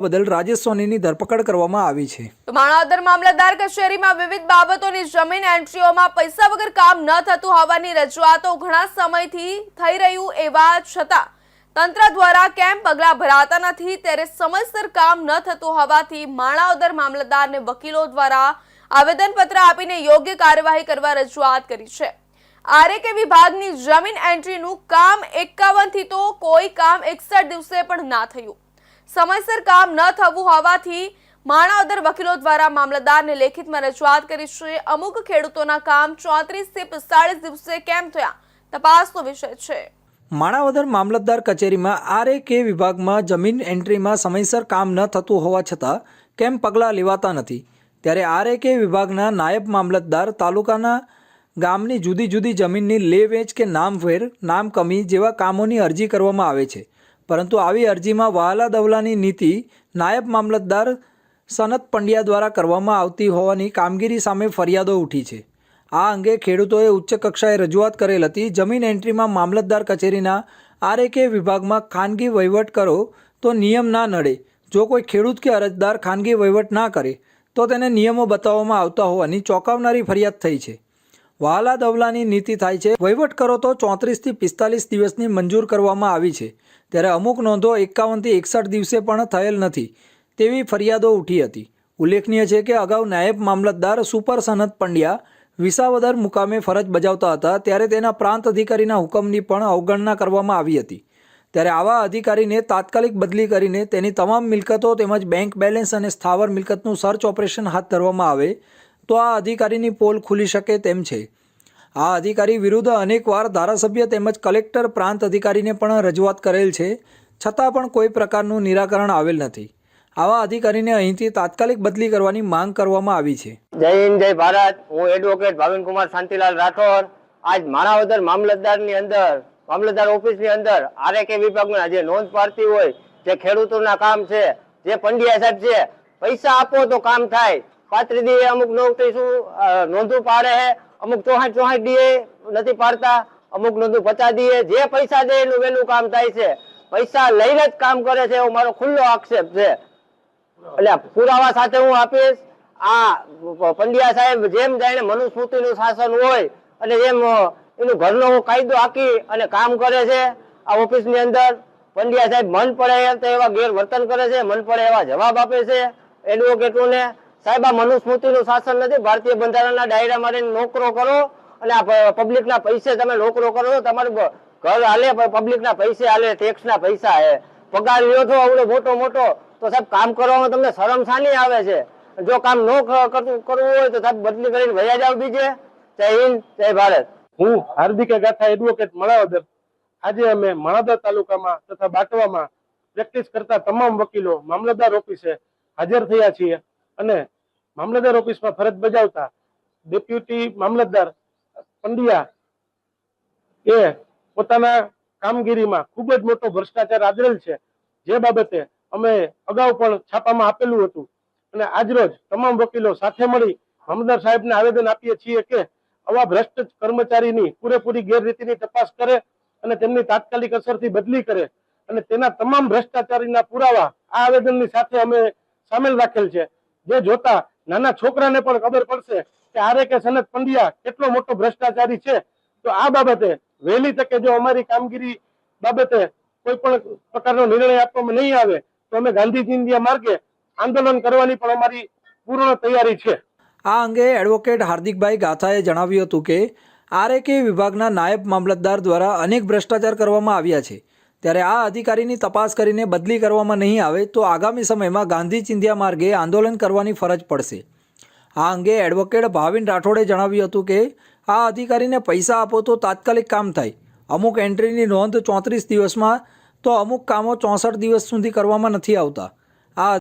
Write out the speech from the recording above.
બદલ રાજેશ સોનીની ધરપકડ કરવામાં આવી છે। માણાવદર મામલતદાર કચેરીમાં વિવિધ બાબતોની જમીન એન્ટ્રીઓમાં પૈસા વગર કામ ન થતું હોવાની રજૂઆતો ઘણા સમયથી થઈ રહ્યું એવા છતાં તંત્ર દ્વારા કેમ પગલાં ભરાતા નથી, ત્યારે સમયસર કામ ન થતું હોવાથી માણાવદર મામલતદારને વકીલો દ્વારા આવેદનપત્ર આપીને યોગ્ય કાર્યવાહી કરવા રજૂઆત કરી છે। આરએકે વિભાગની જમીન એન્ટ્રીનું કામ 51 થી તો કોઈ કામ 61 દિવસે પણ ના થયું। સમયસર કામ ન થવું હોવાથી માણાવદર વકીલો દ્વારા મામલતદારને લેખિતમાં રજૂઆત કરી છે। અમુક ખેડૂતોના કામ 34 થી 45 દિવસે કેમ થયા, તપાસનો વિષય છે। માણાવદર મામલતદાર કચેરીમાં આરએકે વિભાગમાં જમીન એન્ટ્રીમાં સમયસર કામ ન થતું હોવા છતાં કેમ પગલાં લેવાતા નથી, ત્યારે આરએકે વિભાગના નાયબ મામલતદાર તાલુકાના ગામની જુદી જુદી જમીનની લે વેચ કે નામફેર, નામ કમી જેવા કામોની અરજી કરવામાં આવે છે, પરંતુ આવી અરજીમાં વહાલા દવલાની નીતિ નાયબ મામલતદાર સનત પંડ્યા દ્વારા કરવામાં આવતી હોવાની કામગીરી સામે ફરિયાદો ઉઠી છે। આ અંગે ખેડૂતોએ ઉચ્ચ કક્ષાએ રજૂઆત કરેલ હતી। જમીન એન્ટ્રીમાં મામલતદાર કચેરીના આરએકે વિભાગમાં ખાનગી વહીવટ કરો તો નિયમ ના નડે, જો કોઈ ખેડૂત કે અરજદાર ખાનગી વહીવટ ના કરે તો તેને નિયમો બતાવવામાં આવતા હોવાની ચોંકાવનારી ફરિયાદ થઈ છે। વહાલા દવલાની નીતિ થાય છે, વહીવટ કરો તો 34 થી 45 દિવસની મંજૂર કરવામાં આવી છે, ત્યારે અમુક નોંધો 51 થી 61 દિવસે પણ થયેલ નથી તેવી ફરિયાદો ઉઠી હતી। ઉલ્લેખનીય છે કે અગાઉ નાયબ મામલતદાર સુપર સનત પંડ્યા વિસાવદર મુકામે ફરજ બજાવતા હતા, ત્યારે તેના પ્રાંત અધિકારીના હુકમની પણ અવગણના કરવામાં આવી હતી। ત્યારે આવા અધિકારીને તાત્કાલિક બદલી કરીને તેની તમામ મિલકતો તેમજ બેંક બેલેન્સ અને સ્થાવર મિલકતનું સર્ચ ઓપરેશન હાથ ધરવામાં આવે તો આ અધિકારીની પોલ ખુલી શકે તેમ છે। આ અધિકારી વિરુદ્ધ અનેકવાર ધારાસભ્ય તેમજ કલેક્ટર પ્રાંત અધિકારીને પણ રજૂઆત કરેલ છે, છતાં પણ કોઈ પ્રકારનું નિરાકરણ આવેલ નથી। આવા અધિકારીને અહીંથી તાત્કાલિક બદલી કરવાની માંગ કરવામાં આવી છે। જય હિન્દ, જય ભારત। હું એડવોકેટ ભાવિનકુમાર શાંતિલાલ રાઠોડ આજ માણાવદર મામલતદારની અંદર, મામલતદાર ઓફિસની અંદર આરએકે વિભાગમાં જે નોંધ પાડતી હોય, જે ખેડૂતોના કામ છે, જે પંડ્યા સાહેબ છે, પૈસા આપો તો કામ થાય, 35 દીએ અમુક નોંધો પાડે છે, અમુક 64 દીએ નથી પાડતા, અમુક નોંધો 50 દીએ, જે પૈસા દે એનું વહેલું કામ થાય છે, પૈસા લઈને જ કામ કરે છે એવો મારો ખુલ્લો આક્ષેપ છે। એટલે પુરાવા સાથે હું આપીશ। આ પંડ્યા સાહેબ જેમ જાણે મનુસ્મૃતિનું શાસન હોય અને જેમ એનું ઘરનો કાયદો આખી અને કામ કરે છે આ ઓફિસની અંદર। પંડ્યા સાહેબ મન પડે એવા ગેરવર્તન કરે છે, મન પડે એવા જવાબ આપે છે એડવોકેટોને। સાહેબ આ મનુસ્મૃતિનું શાસન નથી, ભારતીય બંધારણના દાયરામાં રહીને નોકરો કરો અને આ પબ્લિકના પૈસે તમે નોકરો કરો છો, તમારું ઘર હાલે, પબ્લિકના પૈસે હાલે, ટેક્સના પૈસા હે, પગાર લ્યો છો આવડો મોટો મોટો, તો સાહેબ કામ કરવામાં તમને શરમ શાની આવે છે? જો કામ ન કરવું હોય તો સાહેબ બદલી કરીને વયા જાવ બીજે। જય હિન્દ, જય ભારત। હું હાર્દિક ગાથા એડવોકેટ માણાવદર। આજે અમે માણાવદર તાલુકામાં તથા બાટવામાં પ્રેક્ટિસ કરતા તમામ વકીલો મામલતદાર ઓફિસે હાજર થયા છીએ અને મામલતદાર ઓફિસમાં ફરજ બજાવતા ડેપ્યુટી મામલતદાર પંડ્યા એ પોતાના કામગીરીમાં ખૂબ જ મોટો ભ્રષ્ટાચાર આદરેલ છે, જે બાબતે અમે અગાઉ પણ છાપામાં આપેલું હતું અને આજરોજ તમામ વકીલો સાથે મળી મામલતદાર સાહેબને આવેદન આપીએ છીએ કે આવા ભ્રષ્ટ કર્મચારીની પૂરેપૂરી ગેરરીતિની તપાસ કરે અને તેમની તાત્કાલિક અસરથી બદલી કરે અને તેના તમામ ભ્રષ્ટાચારીના પુરાવા આ આવેદનની સાથે અમે સામેલ રાખેલ છે, જે જોતા નાના છોકરાને પણ ખબર પડશે કે આરએકે સનત પંડ્યા કેટલો મોટો ભ્રષ્ટાચારી છે। તો આ બાબતે વહેલી તકે જો અમારી કામગીરી બાબતે કોઈ પણ પ્રકારનો નિર્ણય આપવામાં નહીં આવે તો અમે ગાંધી ચિંધ્યા માર્ગે આંદોલન કરવાની પણ અમારી પૂર્ણ તૈયારી છે। આ અંગે એડવોકેટ હાર્દિકભાઈ ગાથાએ જણાવ્યું હતું કે આરએકે વિભાગના નાયબ મામલતદાર દ્વારા અનેક ભ્રષ્ટાચાર કરવામાં આવ્યા છે, ત્યારે આ અધિકારીની તપાસ કરીને બદલી કરવામાં નહીં આવે તો આગામી સમયમાં ગાંધી ચિંધ્યા માર્ગે આંદોલન કરવાની ફરજ પડશે। આ અંગે એડવોકેટ ભાવિન રાઠોડે જણાવ્યું હતું કે આ અધિકારીને પૈસા આપો તો તાત્કાલિક કામ થાય, અમુક એન્ટ્રીની નોંધ 34 દિવસમાં તો અમુક કામો 64 દિવસ સુધી કરવામાં નથી આવતા,